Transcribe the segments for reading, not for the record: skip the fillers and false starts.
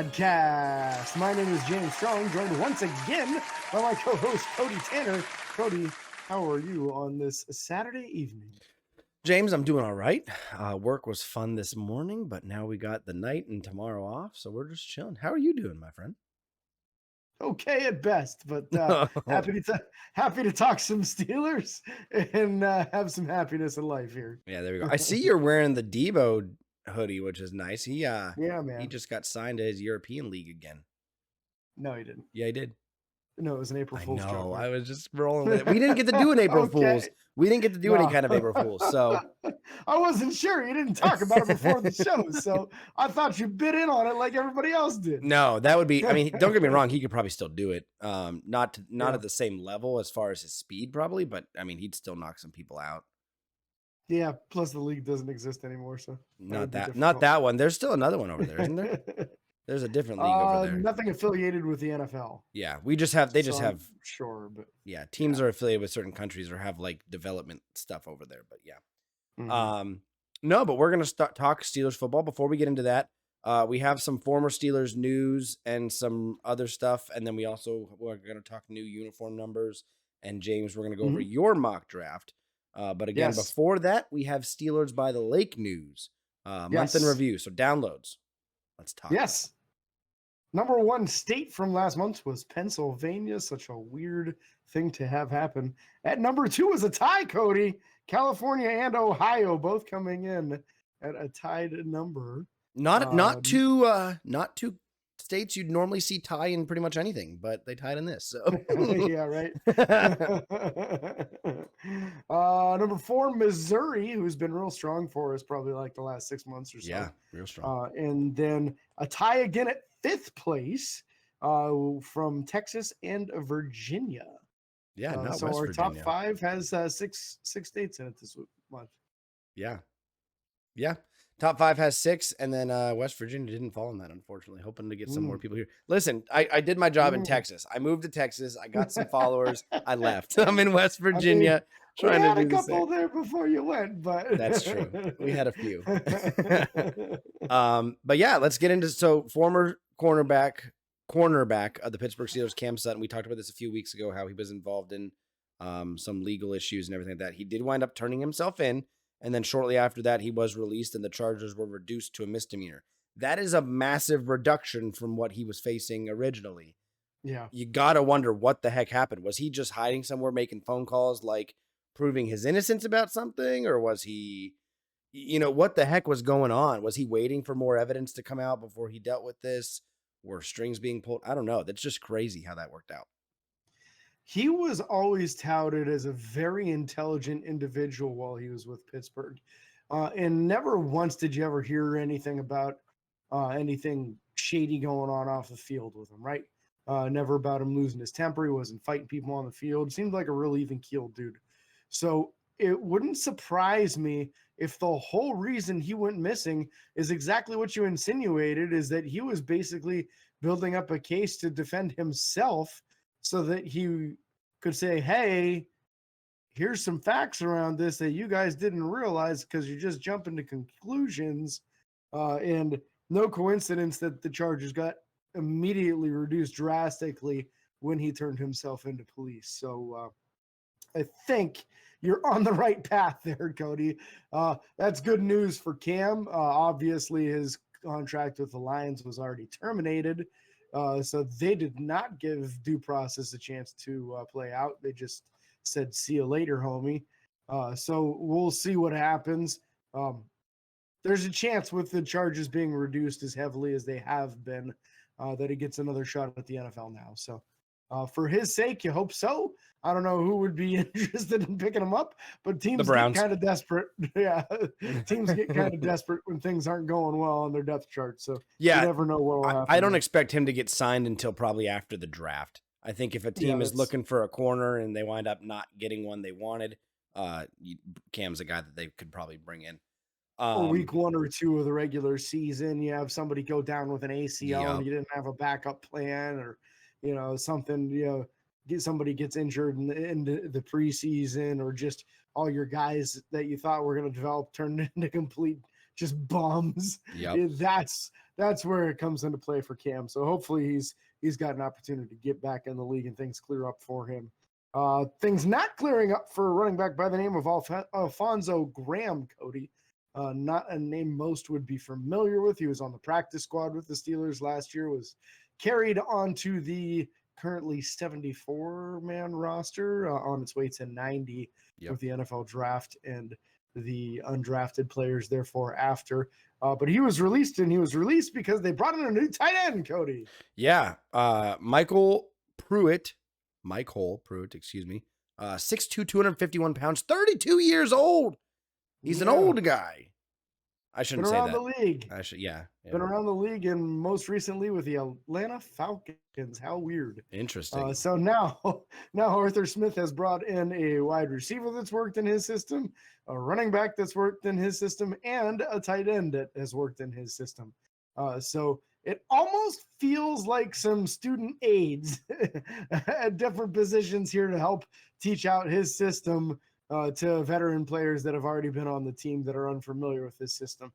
Podcast. My name is James Strong, joined once again by my co-host Cody Tanner. Cody, how are you on this Saturday evening? James, I'm doing all right. Work was fun this morning, but now we got the night and tomorrow off, so we're just chilling. How are you doing, my friend? Okay at best, but happy to talk some Steelers and have some happiness in life here. Yeah, there we go. I see you're wearing the Debo hoodie, which is nice. He Yeah, he man. just got signed to his European league again. No, he didn't. Yeah, he did. No, it was an April I Fool's joke. know. Man. I was just rolling with it. We didn't get to do an April Fool's. We didn't get to do any kind of April Fool's. So I wasn't sure. You didn't talk about it before the show, so I thought you bit in on it like everybody else did. No, that would be. I mean, don't get me wrong. He could probably still do it. Not Yeah. at the same level as far as his speed, probably, but I mean, he'd still knock some people out. Yeah. Plus, the league doesn't exist anymore, so Not that one. There's still another one over there, isn't there? There's a different league over there. Nothing affiliated with the NFL. Yeah, we just have. They just have. Sure, but yeah, teams are affiliated with certain countries or have like development stuff over there. But yeah, no, but we're gonna talk Steelers football. Before we get into that, we have some former Steelers news and some other stuff, and then we're gonna talk new uniform numbers. And James, we're gonna go over your mock draft. But again, before that, we have Steelers by the Lake news, month in review. So downloads. Let's talk. Yes. Number one state from last month was Pennsylvania. Such a weird thing to have happen. At number two was a tie, Cody. California and Ohio both coming in at a tied number. Not two states you'd normally see tie in pretty much anything, but they tied in this. So yeah, right. Number four, Missouri, who's been real strong for us probably like the last 6 months or so. Yeah, real strong. And then a tie again at fifth place from Texas and Virginia. Yeah, not so West our Virginia. top five has six states in it this month. Yeah. Top five has 6, and then West Virginia didn't fall in that, unfortunately. Hoping to get some more people here. Listen, I did my job in Texas. I moved to Texas. I got some followers. I left. I'm in West Virginia. Trying to do a couple there before you went, but that's true. We had a few. But yeah, let's get into former cornerback of the Pittsburgh Steelers, Cam Sutton. We talked about this a few weeks ago, how he was involved in some legal issues and everything like that. He did wind up turning himself in. And then shortly after that, he was released and the charges were reduced to a misdemeanor. That is a massive reduction from what he was facing originally. Yeah. You got to wonder what the heck happened. Was he just hiding somewhere, making phone calls, like proving his innocence about something? Or was he, what the heck was going on? Was he waiting for more evidence to come out before he dealt with this? Were strings being pulled? I don't know. That's just crazy how that worked out. He was always touted as a very intelligent individual while he was with Pittsburgh. And never once did you ever hear anything about anything shady going on off the field with him, right? Never about him losing his temper. He wasn't fighting people on the field. Seemed like a real even-keeled dude. So it wouldn't surprise me if the whole reason he went missing is exactly what you insinuated, is that he was basically building up a case to defend himself so that he could say, hey, here's some facts around this that you guys didn't realize because you're just jumping to conclusions. And no coincidence that the charges got immediately reduced drastically when he turned himself into police. So I think you're on the right path there, Cody. That's good news for Cam. Obviously, his contract with the Lions was already terminated. So they did not give due process a chance to play out. They just said, see you later, homie. So we'll see what happens. There's a chance with the charges being reduced as heavily as they have been that he gets another shot at the NFL now. So for his sake, you hope so. I don't know who would be interested in picking him up, but teams get kind of desperate. Yeah, teams get kind of desperate when things aren't going well on their depth chart. So you never know what will happen. I don't expect him to get signed until probably after the draft. I think if a team is looking for a corner and they wind up not getting one they wanted, Cam's a guy that they could probably bring in. Week 1 or 2 of the regular season, you have somebody go down with an ACL and you didn't have a backup plan, or something, somebody gets injured in the preseason, or just all your guys that you thought were going to develop turned into complete just bombs. Yep. That's where it comes into play for Cam. So hopefully he's got an opportunity to get back in the league and things clear up for him. Things not clearing up for a running back by the name of Alfonso Graham, Cody. Not a name most would be familiar with. He was on the practice squad with the Steelers last year, was carried onto the currently 74-man roster on its way to 90 with the NFL draft and the undrafted players therefore after. But he was released, and he was released because they brought in a new tight end, Cody. Yeah. Michael Pruitt, excuse me. 6'2", 251 pounds, 32 years old. He's an old guy. I shouldn't say that. Been around the league. Yeah. Been around the league, and most recently with the Atlanta Falcons. How weird. Interesting. So now Arthur Smith has brought in a wide receiver that's worked in his system, a running back that's worked in his system, and a tight end that has worked in his system. So it almost feels like some student aides at different positions here to help teach out his system to veteran players that have already been on the team that are unfamiliar with his system.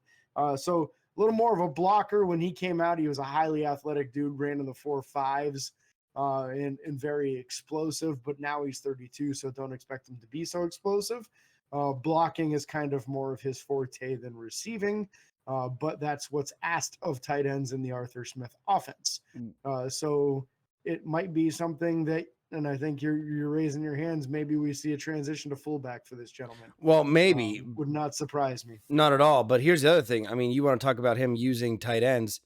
So a little more of a blocker. When he came out, he was a highly athletic dude, ran in the 4.5s and very explosive, but now he's 32, so don't expect him to be so explosive. Blocking is kind of more of his forte than receiving, but that's what's asked of tight ends in the Arthur Smith offense. So it might be something that, and I think you're raising your hands, maybe we see a transition to fullback for this gentleman. Well, maybe. Would not surprise me. Not at all. But here's the other thing. I mean, you want to talk about him using tight ends.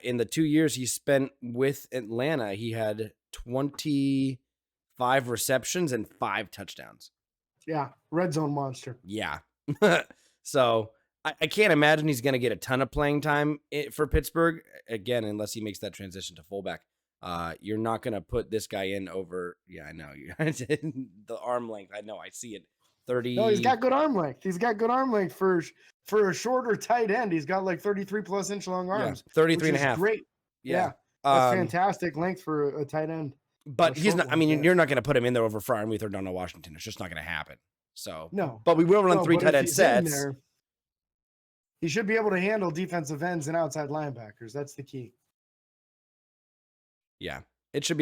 In the 2 years he spent with Atlanta, he had 25 receptions and 5 touchdowns. Yeah, red zone monster. Yeah. So I can't imagine he's going to get a ton of playing time for Pittsburgh, again, unless he makes that transition to fullback. You're not going to put this guy in over, I know, the arm length. I know, I see it. 30. No, he's got good arm length. He's got good arm length for a shorter tight end. He's got like 33+ inch long arms. 33 and a half. Great. Yeah. That's fantastic length for a tight end. But he's not, you're not going to put him in there over Freiermuth or Darnell Washington. It's just not going to happen. So, no. But we will run 3 tight end sets. There, he should be able to handle defensive ends and outside linebackers. That's the key. Yeah. It should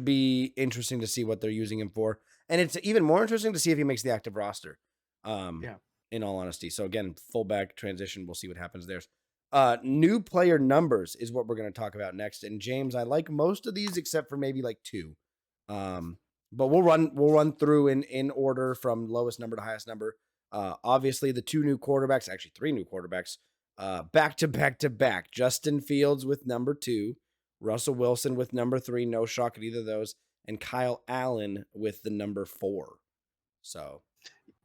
be interesting to see what they're using him for. And it's even more interesting to see if he makes the active roster. In all honesty. So again, fullback transition, we'll see what happens there. New player numbers is what we're going to talk about next. And James, I like most of these except for maybe like 2. But we'll run through in order from lowest number to highest number. Obviously the 2 new quarterbacks, actually 3 new quarterbacks, back to back. Justin Fields with number 2, Russell Wilson with number 3, no shock at either of those, and Kyle Allen with the number 4. So,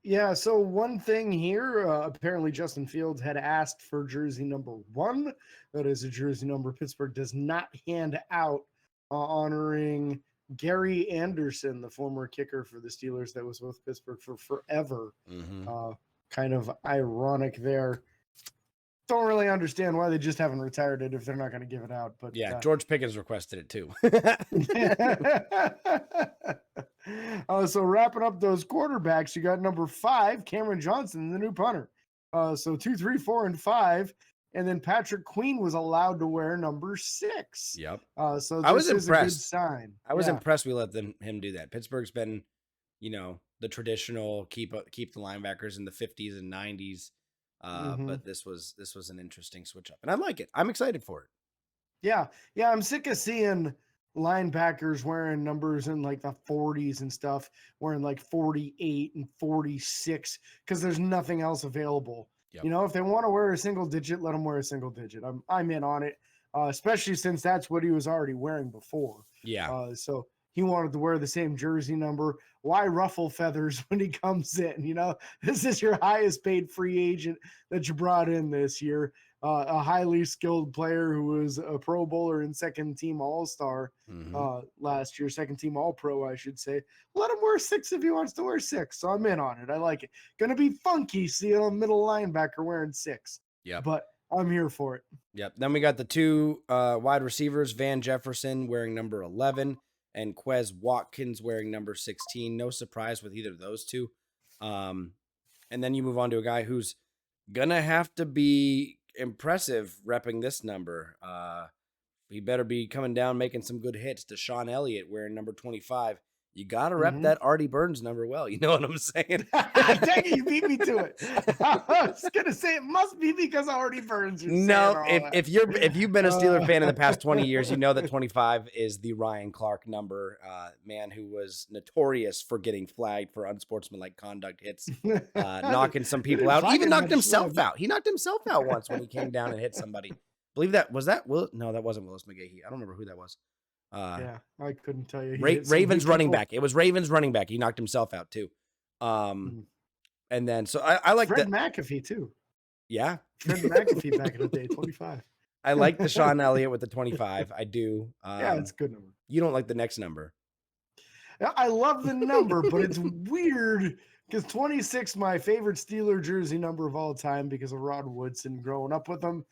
yeah. So one thing here, apparently Justin Fields had asked for jersey number 1. That is a jersey number Pittsburgh does not hand out, honoring Gary Anderson, the former kicker for the Steelers that was with Pittsburgh for forever. Kind of ironic there. Don't really understand why they just haven't retired it if they're not going to give it out. But yeah, George Pickens requested it too. So wrapping up those quarterbacks, you got number 5, Cameron Johnson, the new punter. So 2, 3, 4, and 5. And then Patrick Queen was allowed to wear number 6. Yep. So I was this is impressed. a good sign. I was impressed we let him do that. Pittsburgh's been, the traditional keep the linebackers in the 50s and 90s. But this was an interesting switch up, and I like it. I'm excited for it. Yeah. I'm sick of seeing linebackers wearing numbers in like the 40s and stuff, wearing like 48 and 46 because there's nothing else available. Yep. If they want to wear a single digit, let them wear a single digit. I'm in on it, especially since that's what he was already wearing before. Yeah. So he wanted to wear the same jersey number. Why ruffle feathers when he comes in? This is your highest paid free agent that you brought in this year. A highly skilled player who was a Pro Bowler and second team All-Star last year, second team All-Pro, I should say. Let him wear 6 if he wants to wear 6. So I'm in on it. I like it. Going to be funky seeing a middle linebacker wearing 6. Yeah. But I'm here for it. Yep. Then we got the 2 wide receivers, Van Jefferson wearing number 11 and Quez Watkins wearing number 16. No surprise with either of those 2. And then you move on to a guy who's Gonna have to be impressive repping this number. He better be coming down making some good hits. To Sean Elliott wearing number 25. You got to rep that Artie Burns number well. You know what I'm saying? Dang it, you beat me to it. I was gonna say it must be because of Artie Burns. No, if you've been a Steeler fan in the past 20 years, you know that 25 is the Ryan Clark number. Man who was notorious for getting flagged for unsportsmanlike conduct hits, knocking some people out. Even knocked himself out. He knocked himself out once when he came down and hit somebody. Believe that was that Will? No, that wasn't Willis McGahee. I don't remember who that was. Yeah, I couldn't tell you. Ravens running back. It was Ravens running back. He knocked himself out too. And then so I like Fred McAfee too. Yeah, Fred McAfee back in the day, 25. I like the Sean Elliott with the 25. I do. Yeah, it's a good number. You don't like the next number. I love the number, but it's weird because 26, my favorite Steeler jersey number of all time because of Rod Woodson growing up with him.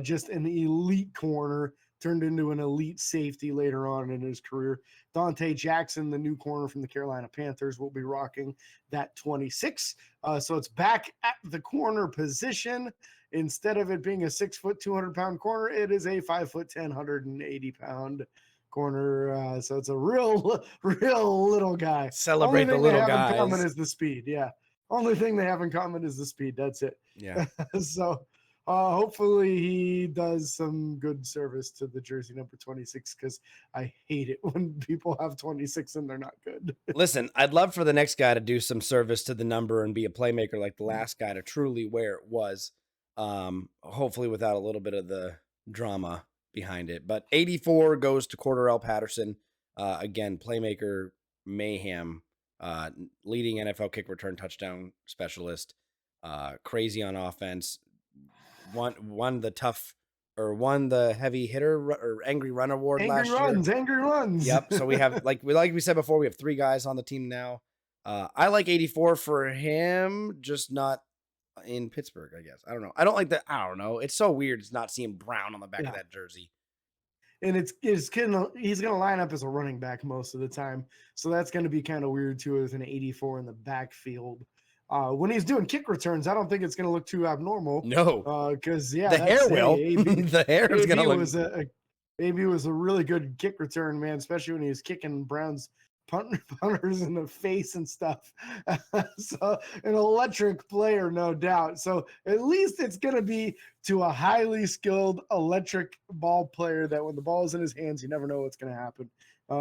Just an elite corner, turned into an elite safety later on in his career. Dante Jackson, the new corner from the Carolina Panthers, will be rocking that 26. So it's back at the corner position. Instead of it being a 6 foot, 200-pound corner, it is a 5 foot, 180-pound corner. So it's a real little guy. Celebrate the little guys. In common is the speed. Yeah. Only thing they have in common is the speed. That's it. Yeah. So hopefully he does some good service to the jersey number 26 because I hate it when people have 26 and they're not good. Listen, I'd love for the next guy to do some service to the number and be a playmaker like the last guy to truly where it was. Hopefully without a little bit of the drama behind it. But 84 goes to Cordarrelle Patterson. Again, playmaker mayhem, leading NFL kick return touchdown specialist, crazy on offense. Won the heavy hitter or angry run award last year. Angry runs. Yep. So we have like we said before, we have 3 guys on the team now. I like 84 for him, just not in Pittsburgh, I guess. I don't know. I don't like that. I don't know. It's so weird. It's not seeing Brown on the back of that jersey. And he's going to line up as a running back most of the time. So that's going to be kind of weird too, with an 84 in the backfield. When he's doing kick returns, I don't think it's going to look too abnormal. No. Because, the hair will. The hair is going to look. AB was a really good kick return, man, especially when he was kicking Brown's punters in the face and stuff. So an electric player, no doubt. So at least it's going to be to a highly skilled electric ball player that when the ball is in his hands, you never know what's going to happen.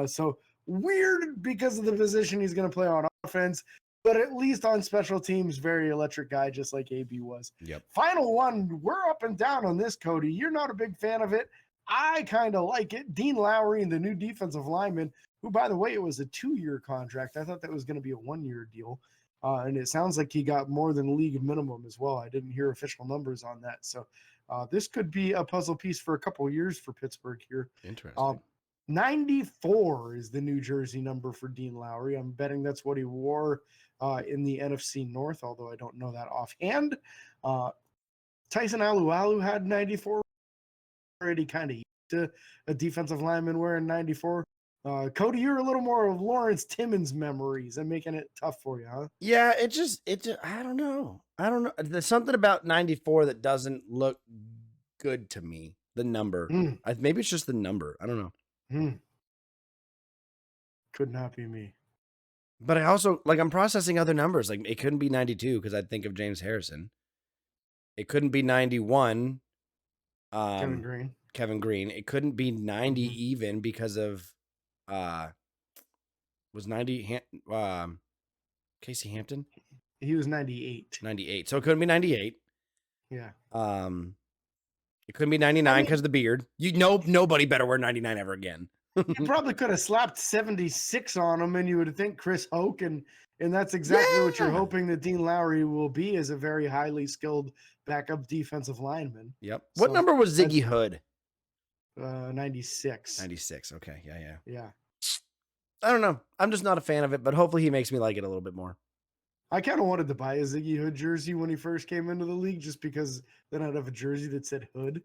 So weird because of the position he's going to play on offense, but at least on special teams, very electric guy, just like AB was. Yep. Final one, we're up and down on this, Cody. You're not a big fan of it. I kind of like it. Dean Lowry, the new defensive lineman, who, by the way, it was a 2-year contract. I thought that was going to be a 1-year deal. And it sounds like he got more than league minimum as well. I didn't hear official numbers on that. So this could be a puzzle piece for a couple of years for Pittsburgh here. Interesting. 94 is the New Jersey number for Dean Lowry. I'm betting that's what he wore in the NFC North, although I don't know that offhand. Tyson Alualu had 94. Already kind of used to a defensive lineman wearing 94. Cody, you're a little more of Lawrence Timmons memories and making it tough for you, huh? Yeah, it just I don't know. There's something about 94 that doesn't look good to me. The number. Maybe it's just the number. I don't know. Could not be me. But I also, I'm processing other numbers. Like, it couldn't be 92 because I'd think of James Harrison. It couldn't be 91. Kevin Green. It couldn't be 90 even because of was 90 Casey Hampton? He was 98. 98. So it couldn't be 98. Yeah. It couldn't be 99 because of the beard. Nobody better wear 99 ever again. You probably could have slapped 76 on him, and you would think Chris Hoke, and that's exactly what you're hoping that Dean Lowry will be, as a very highly skilled backup defensive lineman. Yep. What number was Ziggy Hood? 96. 96. Okay. Yeah. I don't know. I'm just not a fan of it, but hopefully he makes me like it a little bit more. I kind of wanted to buy a Ziggy Hood jersey when he first came into the league, just because then I'd have a jersey that said Hood.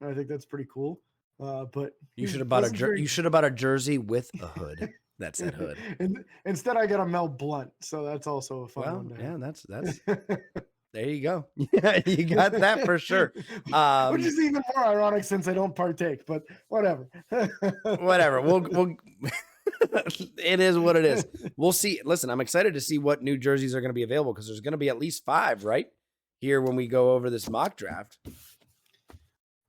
And I think that's pretty cool. But you should have bought a jersey with a hood that said Hood. And instead, I got a Mel Blunt, so that's also a fun one. Yeah, that's There you go. Yeah, you got that for sure. Which is even more ironic since I don't partake, but whatever. Whatever. We'll it is what it is. We'll see. Listen, I'm excited to see what new jerseys are going to be available because there's going to be at least 5, right? Here when we go over this mock draft.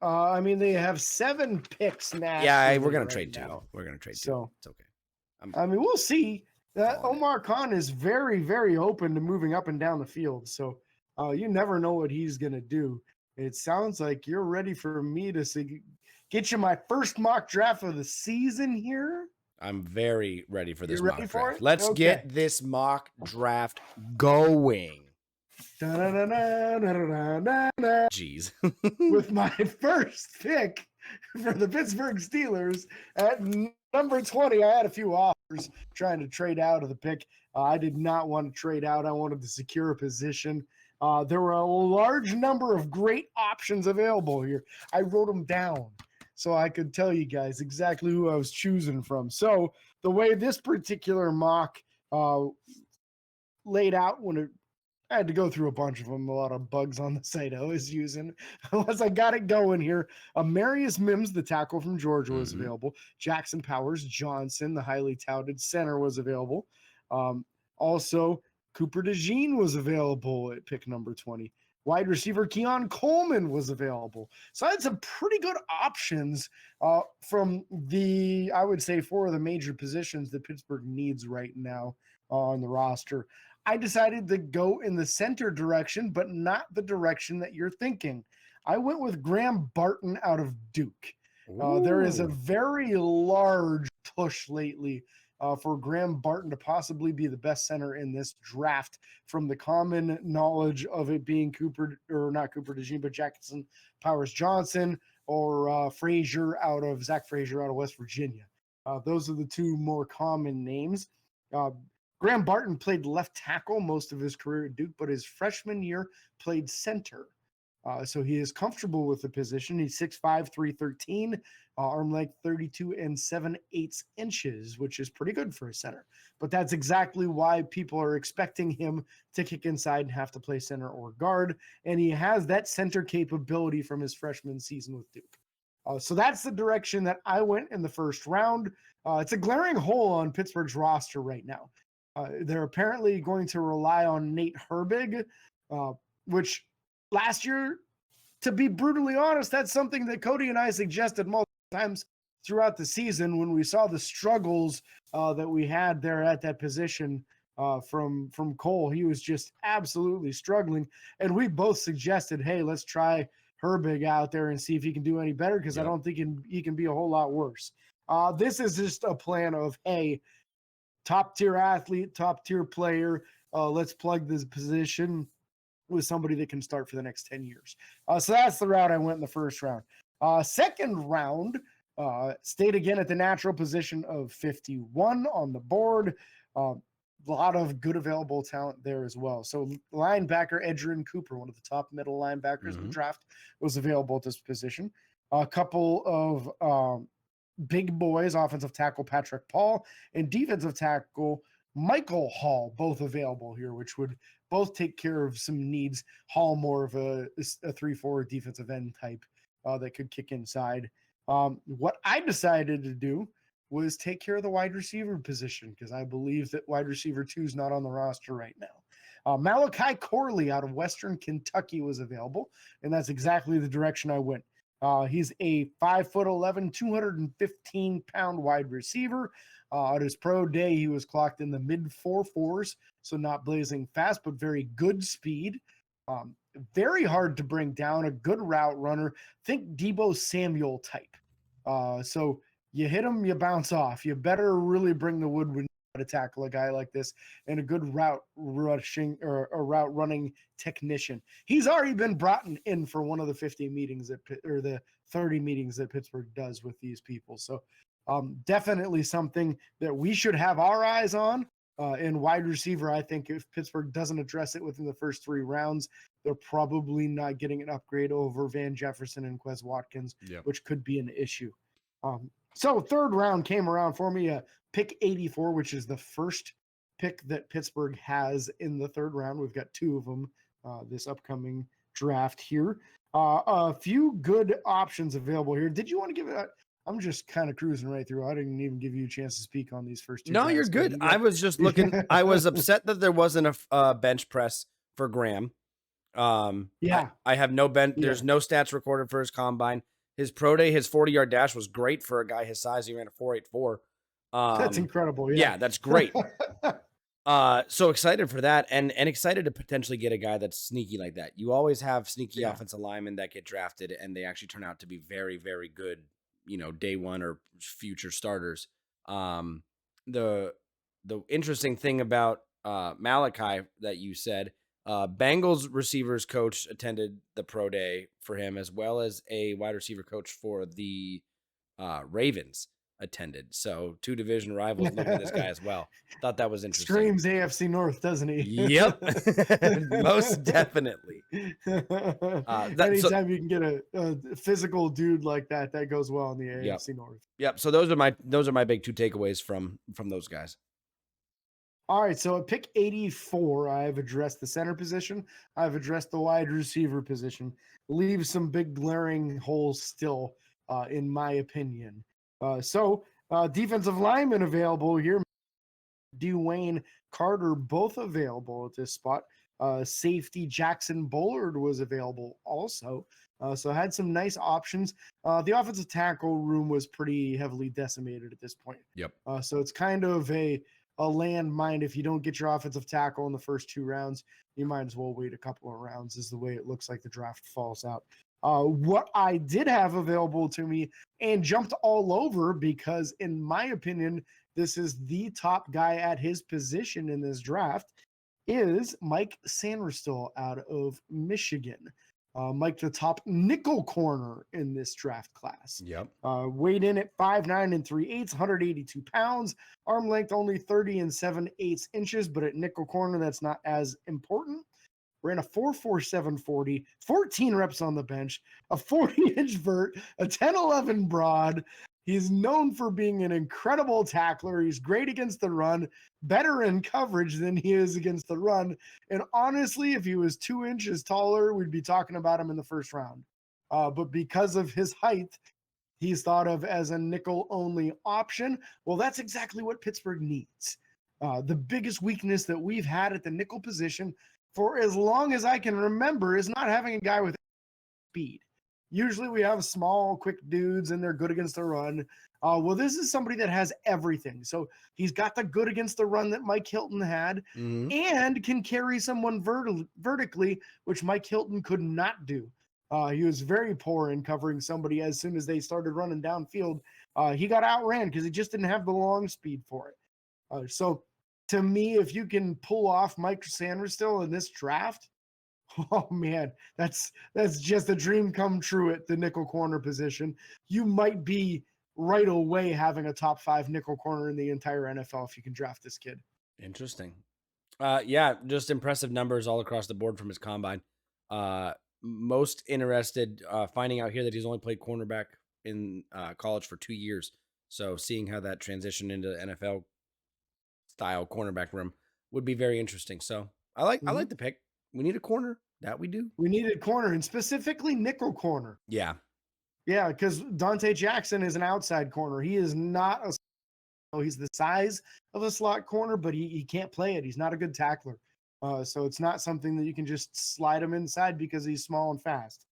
I mean, they have 7 picks now. Yeah, we're going to trade 2. We're going to trade 2. So it's okay. I mean, we'll see. Omar Khan is very, very open to moving up and down the field. So you never know what he's going to do. It sounds like you're ready for me to get you my first mock draft of the season here. I'm very ready for this mock draft. Let's get this mock draft going. Jeez. With my first pick for the Pittsburgh Steelers at number 20, I had a few offers trying to trade out of the pick. I did not want to trade out. I wanted to secure a position. There were a large number of great options available here. I wrote them down so I could tell you guys exactly who I was choosing from. So the way this particular mock laid out I had to go through a bunch of them, a lot of bugs on the site I was using. Once I got it going here, Marius Mims, the tackle from Georgia, was available. Jackson Powers Johnson, the highly touted center, was available. Also, Cooper DeJean was available at pick number 20. Wide receiver Keon Coleman was available. So I had some pretty good options from I would say, 4 of the major positions that Pittsburgh needs right now on the roster. I decided to go in the center direction, but not the direction that you're thinking. I went with Graham Barton out of Duke. There is a very large push lately for Graham Barton to possibly be the best center in this draft, from the common knowledge of it being not Cooper DeJean, but Jackson Powers Johnson or Zach Frazier out of West Virginia. Those are the 2 more common names. Graham Barton played left tackle most of his career at Duke, but his freshman year played center. So he is comfortable with the position. He's 6'5", 313, arm length 32 7/8 inches, which is pretty good for a center. But that's exactly why people are expecting him to kick inside and have to play center or guard. And he has that center capability from his freshman season with Duke. So that's the direction that I went in the first round. It's a glaring hole on Pittsburgh's roster right now. They're apparently going to rely on Nate Herbig, which last year, to be brutally honest, that's something that Cody and I suggested multiple times throughout the season when we saw the struggles that we had there at that position from Cole. He was just absolutely struggling. And we both suggested, hey, let's try Herbig out there and see if he can do any better, because I don't think he can be a whole lot worse. This is just a plan of, hey, top-tier athlete, top-tier player. Let's plug this position with somebody that can start for the next 10 years. So that's the route I went in the first round. Second round, stayed again at the natural position of 51 on the board. A lot of good available talent there as well. So linebacker Edgerrin Cooper, one of the top middle linebackers in the draft, was available at this position. A couple of big boys, offensive tackle Patrick Paul and defensive tackle Michael Hall, both available here, which would both take care of some needs. Hall more of a 3-4 defensive end type that could kick inside. What I decided to do was take care of the wide receiver position, because I believe that wide receiver 2 is not on the roster right now. Malachi Corley out of Western Kentucky was available, and that's exactly the direction I went. He's a 5'11", 215-pound wide receiver. At his pro day, he was clocked in the mid 4.4s, so not blazing fast, but very good speed. Very hard to bring down, a good route runner. Think Deebo Samuel type. So you hit him, you bounce off. You better really bring the wood when you try to tackle a guy like this, and a good route rushing or a route running technician. He's already been brought in for one of the 50 meetings or the 30 meetings that Pittsburgh does with these people. So definitely something that we should have our eyes on. In wide receiver, I think if Pittsburgh doesn't address it within the first 3 rounds, they're probably not getting an upgrade over Van Jefferson and Quez Watkins, which could be an issue. So third round came around for me, pick 84, which is the first pick that Pittsburgh has in the third round. We've got 2 of them this upcoming draft here. A few good options available here. Did you want to give it? I'm just kind of cruising right through. I didn't even give you a chance to speak on these first two. No, guys, you're good. I was just looking. I was upset that there wasn't a bench press for Graham. Yeah, I have no bench. Yeah. There's no stats recorded for his combine. His pro day, his 40-yard dash was great for a guy his size. He ran a 4.84. That's incredible. Yeah, that's great. So excited for that, and excited to potentially get a guy that's sneaky like that. You always have sneaky offensive linemen that get drafted, and they actually turn out to be very, very good, day one or future starters. The interesting thing about Malachi that you said, Bengals receivers coach attended the pro day for him, as well as a wide receiver coach for the Ravens attended. So 2 division rivals looking at this guy as well. Thought that was interesting. Screams AFC North, doesn't he? Yep. Most definitely. Anytime you can get a physical dude like that goes well in the AFC North. Yep. So those are my big 2 takeaways from those guys. All right, so at pick 84, I've addressed the center position. I've addressed the wide receiver position. Leaves some big glaring holes still, in my opinion. So defensive linemen available here. Dwayne Carter, both available at this spot. Safety Jackson Bullard was available also. So had some nice options. The offensive tackle room was pretty heavily decimated at this point. Yep. So it's kind of a landmine. If you don't get your offensive tackle in the first 2 rounds, you might as well wait a couple of rounds, is the way it looks like the draft falls out. What I did have available to me and jumped all over, because in my opinion, this is the top guy at his position in this draft, is Mike Sanderstill out of Michigan. Mike, the top nickel corner in this draft class. Yep. Weighed in at 5'9 and 3/8, 182 pounds. Arm length only 30 and 7/8 inches, but at nickel corner, that's not as important. Ran a 4.47 40, 14 reps on the bench, a 40-inch vert, a 10-11 broad. He's known for being an incredible tackler. He's great against the run, better in coverage than he is against the run. And honestly, if he was 2 inches taller, we'd be talking about him in the first round. But because of his height, he's thought of as a nickel-only option. Well, that's exactly what Pittsburgh needs. The biggest weakness that we've had at the nickel position for as long as I can remember is not having a guy with speed. Usually we have small, quick dudes, and they're good against the run. Well, this is somebody that has everything. So he's got the good against the run that Mike Hilton had, and can carry someone vertically, which Mike Hilton could not do. He was very poor in covering somebody as soon as they started running downfield. He got outran because he just didn't have the long speed for it. So to me, if you can pull off Mike Sanderstill in this draft, oh man, that's just a dream come true at the nickel corner position. You might be right away having a top 5 nickel corner in the entire NFL if you can draft this kid. Interesting. Yeah, just impressive numbers all across the board from his combine. Most interested finding out here that he's only played cornerback in college for 2 years. So seeing how that transition into NFL style cornerback room would be very interesting. So I like the pick. We need a corner. That we do. We need a corner, and specifically nickel corner. Yeah. Yeah, because Dante Jackson is an outside corner. He is not he's the size of a slot corner, but he can't play it. He's not a good tackler. So it's not something that you can just slide him inside because he's small and fast.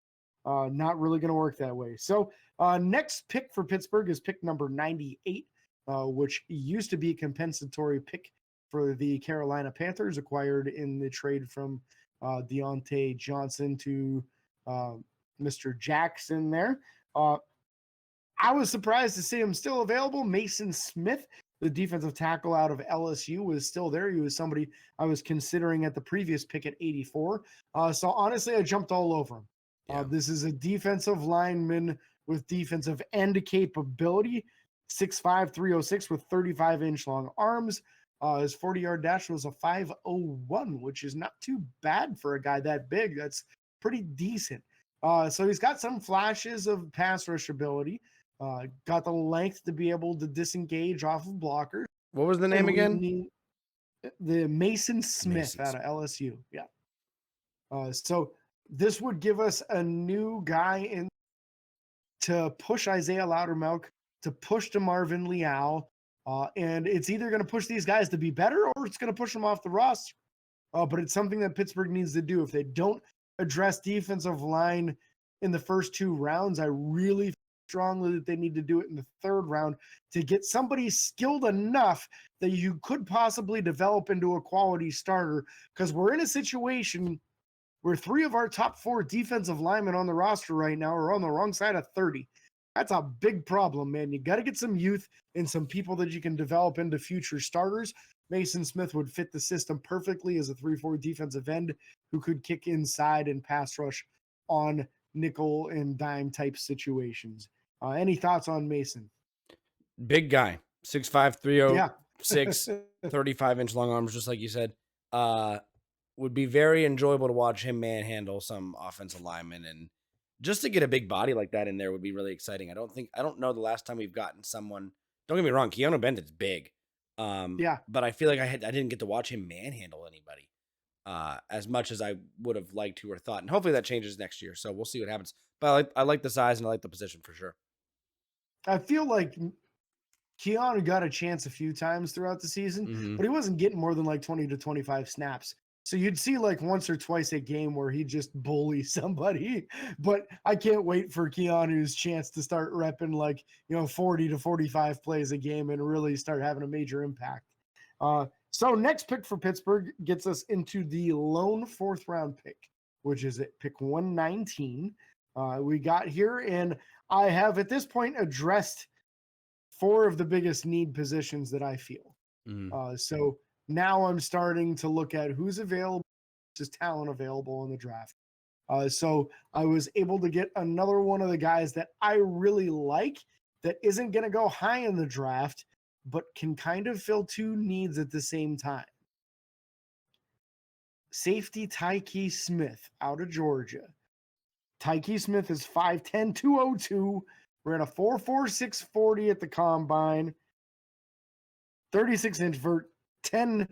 Not really going to work that way. So next pick for Pittsburgh is pick number 98, which used to be a compensatory pick for the Carolina Panthers, acquired in the trade from Deontay Johnson to Mr. Jackson there. I was surprised to see him still available. Mason Smith, the defensive tackle out of LSU, was still there. He was somebody I was considering at the previous pick at 84. So honestly, I jumped all over him. Yeah. This is a defensive lineman with defensive end capability, 6'5", 306 with 35-inch long arms. His 40-yard dash was a 5.01, which is not too bad for a guy that big. That's pretty decent. So he's got some flashes of pass rush ability. Got the length to be able to disengage off of blockers. What was the name again? The Mason Smith out of LSU. Yeah. So this would give us a new guy in to push Isaiah Loudermilk, to push DeMarvin Leal. And it's either going to push these guys to be better or it's going to push them off the roster. But it's something that Pittsburgh needs to do. If they don't address defensive line in the first 2 rounds, I really feel strongly that they need to do it in the 3rd round to get somebody skilled enough that you could possibly develop into a quality starter. Because we're in a situation where 3 of our top 4 defensive linemen on the roster right now are on the wrong side of 30. That's a big problem, man. You got to get some youth and some people that you can develop into future starters. Mason Smith would fit the system perfectly as a 3-4 defensive end who could kick inside and pass rush on nickel and dime type situations. Any thoughts on Mason? Big guy, 6'5", Yeah. 306, 35-inch long arms, just like you said. Would be very enjoyable to watch him manhandle some offensive linemen, and just to get a big body like that in there would be really exciting. I don't know the last time we've gotten someone. Don't get me wrong, Keanu Benton's big. Yeah. But I feel like I didn't get to watch him manhandle anybody as much as I would have liked to or thought. And hopefully that changes next year. So we'll see what happens. But I like the size and I like the position for sure. I feel like Keanu got a chance a few times throughout the season, but he wasn't getting more than like 20 to 25 snaps. So you'd see like once or twice a game where he just bully somebody. But I can't wait for Keanu's chance to start repping like, 40 to 45 plays a game and really start having a major impact. So next pick for Pittsburgh gets us into the lone 4th round pick, which is at pick 119. We got here, and I have at this point addressed 4 of the biggest need positions that I feel. So now I'm starting to look at who's available, just talent available in the draft. So I was able to get another one of the guys that I really like that isn't going to go high in the draft, but can kind of fill 2 needs at the same time. Safety Tyke Smith out of Georgia. Tyke Smith is 5'10", 202. Ran a 4.46 40 at the combine. 36-inch vert, 10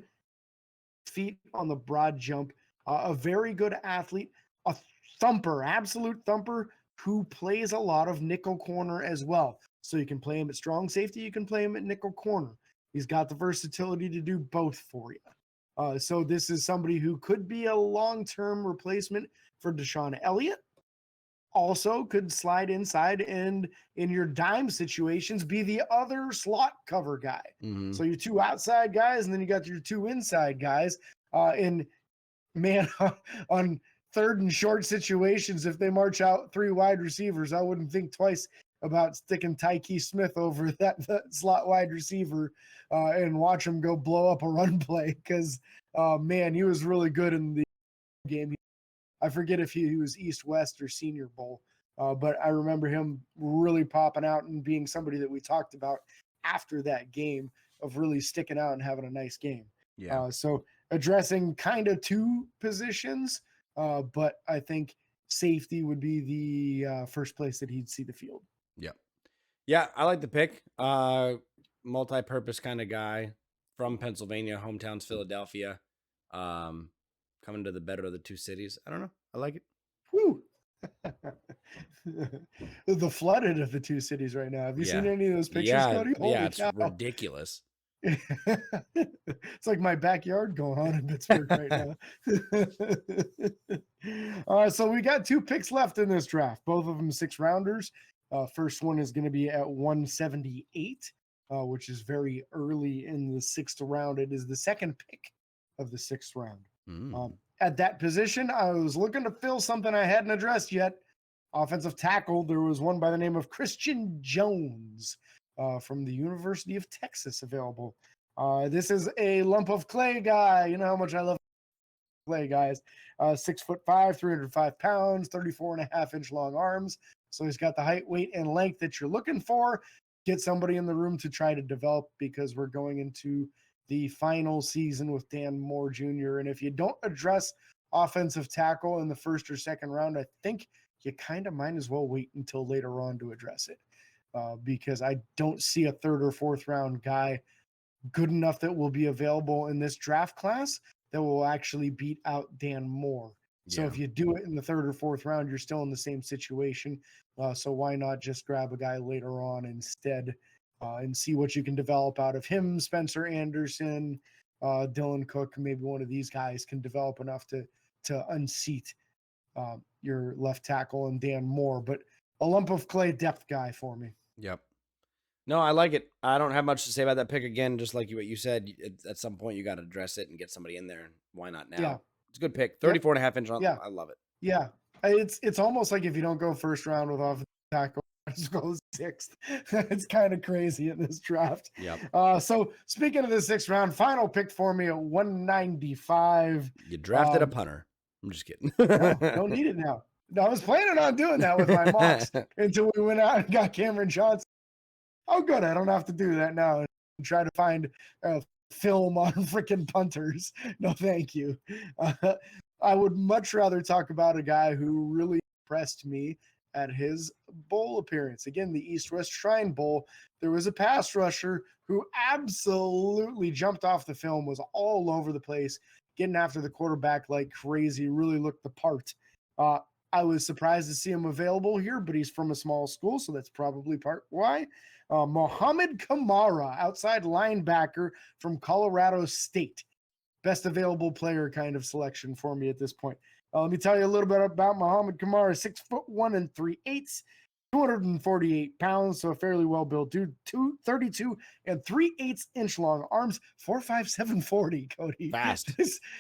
feet on the broad jump. A very good athlete, a thumper, absolute thumper, who plays a lot of nickel corner as well. So you can play him at strong safety, you can play him at nickel corner. He's got the versatility to do both for you. So this is somebody who could be a long-term replacement for Deshaun Elliott. Also could slide inside and in your dime situations be the other slot cover guy. So your 2 outside guys and then you got your 2 inside guys. And man, on 3rd and short situations, if they march out 3 wide receivers, I wouldn't think twice about sticking Tyke Smith over that slot wide receiver and watch him go blow up a run play because, man, he was really good in the game. I forget if he was East-West or Senior Bowl, but I remember him really popping out and being somebody that we talked about after that game of really sticking out and having a nice game. Yeah. So addressing kind of 2 positions, but I think safety would be the first place that he'd see the field. Yep. Yeah, I like the pick. Multi-purpose kind of guy from Pennsylvania, hometown's Philadelphia. Coming to the better of the 2 cities. I don't know. I like it. Woo! The flooded of the 2 cities right now. Have you seen any of those pictures, Cody? Holy it's cow. ridiculous. It's like my backyard going on in Pittsburgh right now. So we got 2 picks left in this draft, both of them 6 rounders. First one is going to be at 178, which is very early in the 6th round. It is the 2nd pick of the 6th round. At that position, I was looking to fill something I hadn't addressed yet. Offensive tackle, there was one by the name of Christian Jones from the University of Texas available. This is a lump of clay guy. You know how much I love clay guys. 6'5", 305 pounds, 34.5-inch long arms. So he's got the height, weight, and length that you're looking for. Get somebody in the room to try to develop because we're going into the final season with Dan Moore Jr. And if you don't address offensive tackle in the 1st or 2nd round, I think you kind of might as well wait until later on to address it because I don't see a 3rd or 4th round guy good enough that will be available in this draft class that will actually beat out Dan Moore. So if you do it in the third or fourth round, you're still in the same situation. So why not just grab a guy later on instead, and see what you can develop out of him? Spencer Anderson, Dylan Cook, maybe one of these guys can develop enough to unseat your left tackle and Dan Moore. But a lump of clay depth guy for me. Yep. No, I like it. I don't have much to say about that pick. Again, just like what you said, at some point you got to address it and get somebody in there. And why not now? Yeah. It's a good pick. 34 and a half inch on. Yeah. I love it. Yeah. It's almost like if you don't go first round with offensive tackle, just go sixth. It's kind of crazy in this draft. Yep. So speaking of the sixth round, final pick for me at 195. You drafted a punter. I'm just kidding. No, don't need it now. No, I was planning on doing that with my mocks until we went out and got Cameron Johnson. Oh, good. I don't have to do that now and try to find film on freaking punters. No, thank you. I would much rather talk about a guy who really impressed me at his bowl appearance. Again, the East-West Shrine Bowl. There was a pass rusher who absolutely jumped off the film, was all over the place, getting after the quarterback like crazy, really looked the part. I was surprised to see him available here, but he's from a small school, so that's probably part why. Mohammed Kamara, outside linebacker from Colorado State. Best available player kind of selection for me at this point. Let me tell you a little bit about Mohammed Kamara. 6'1" 3/8", 248 pounds, so a fairly well-built dude. 32 3/8 inch long arms, 4.57 40. Cody, fast.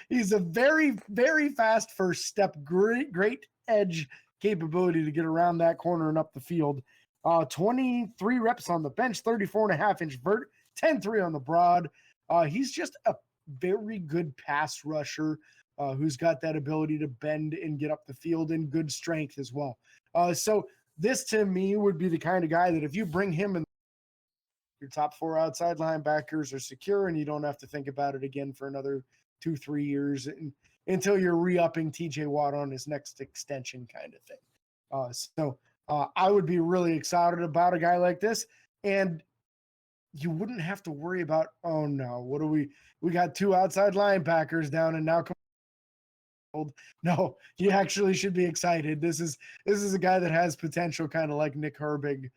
He's a very, very fast first step. Great edge capability to get around that corner and up the field. 23 reps on the bench, 34.5 inch vert, 10-3 on the broad. He's just a very good pass rusher who's got that ability to bend and get up the field and good strength as well. So this to me would be the kind of guy that if you bring him in, your top 4 outside linebackers are secure and you don't have to think about it again for another 2-3 years until you're re-upping TJ Watt on his next extension kind of thing. So I would be really excited about a guy like this. And you wouldn't have to worry about, oh no, what do we got 2 outside linebackers down and now no, you actually should be excited. This is a guy that has potential, kind of like Nick Herbig,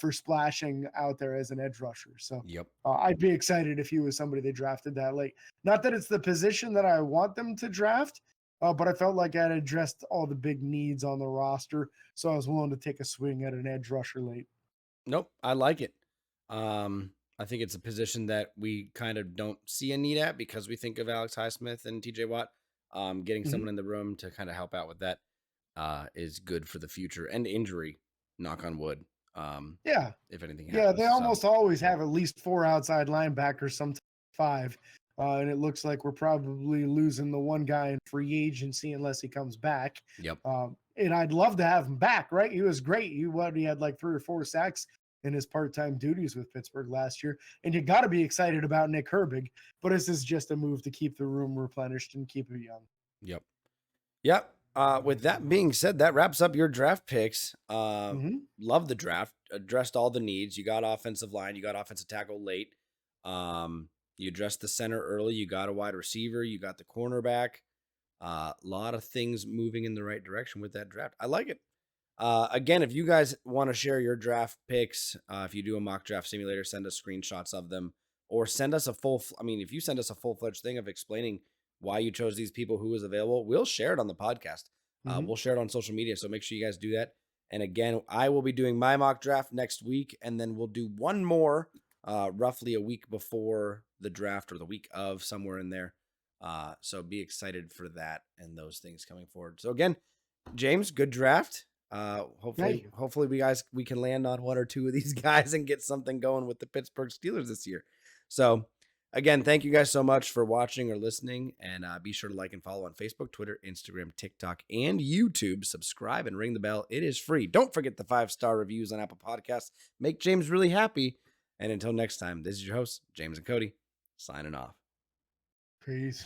for splashing out there as an edge rusher. So yep. I'd be excited if he was somebody they drafted that late. Not that it's the position that I want them to draft, but I felt like I'd addressed all the big needs on the roster, so I was willing to take a swing at an edge rusher late. Nope, I like it. I think it's a position that we kind of don't see a need at because we think of Alex Highsmith and TJ Watt. Getting someone in the room to kind of help out with that is good for the future and injury, knock on wood. Yeah. If anything happens. Yeah, they almost always have at least 4 outside linebackers, sometimes 5. And it looks like we're probably losing the one guy in free agency unless he comes back. Yep. And I'd love to have him back, right? He was great. He had like 3 or 4 sacks in his part-time duties with Pittsburgh last year. And you got to be excited about Nick Herbig, but this is just a move to keep the room replenished and keep it young. Yep. Yep. With that being said, that wraps up your draft picks. Love the draft. Addressed all the needs. You got offensive line. You got offensive tackle late. You addressed the center early. You got a wide receiver. You got the cornerback. A lot of things moving in the right direction with that draft. I like it. Again, if you guys want to share your draft picks, if you do a mock draft simulator, send us screenshots of them or send us if you send us a full-fledged thing of explaining why you chose these people, who was available, we'll share it on the podcast. We'll share it on social media. So make sure you guys do that. And again, I will be doing my mock draft next week, and then we'll do one more roughly a week before the draft or the week of, somewhere in there. So be excited for that and those things coming forward. So again, James, good draft. Hopefully we can land on 1 or 2 of these guys and get something going with the Pittsburgh Steelers this year. So again, thank you guys so much for watching or listening, and be sure to like and follow on Facebook, Twitter, Instagram, TikTok, and YouTube. Subscribe and ring the bell. It is free. Don't forget the 5-star reviews on Apple Podcasts. Make James really happy. And until next time, this is your host, James and Cody, signing off. Peace.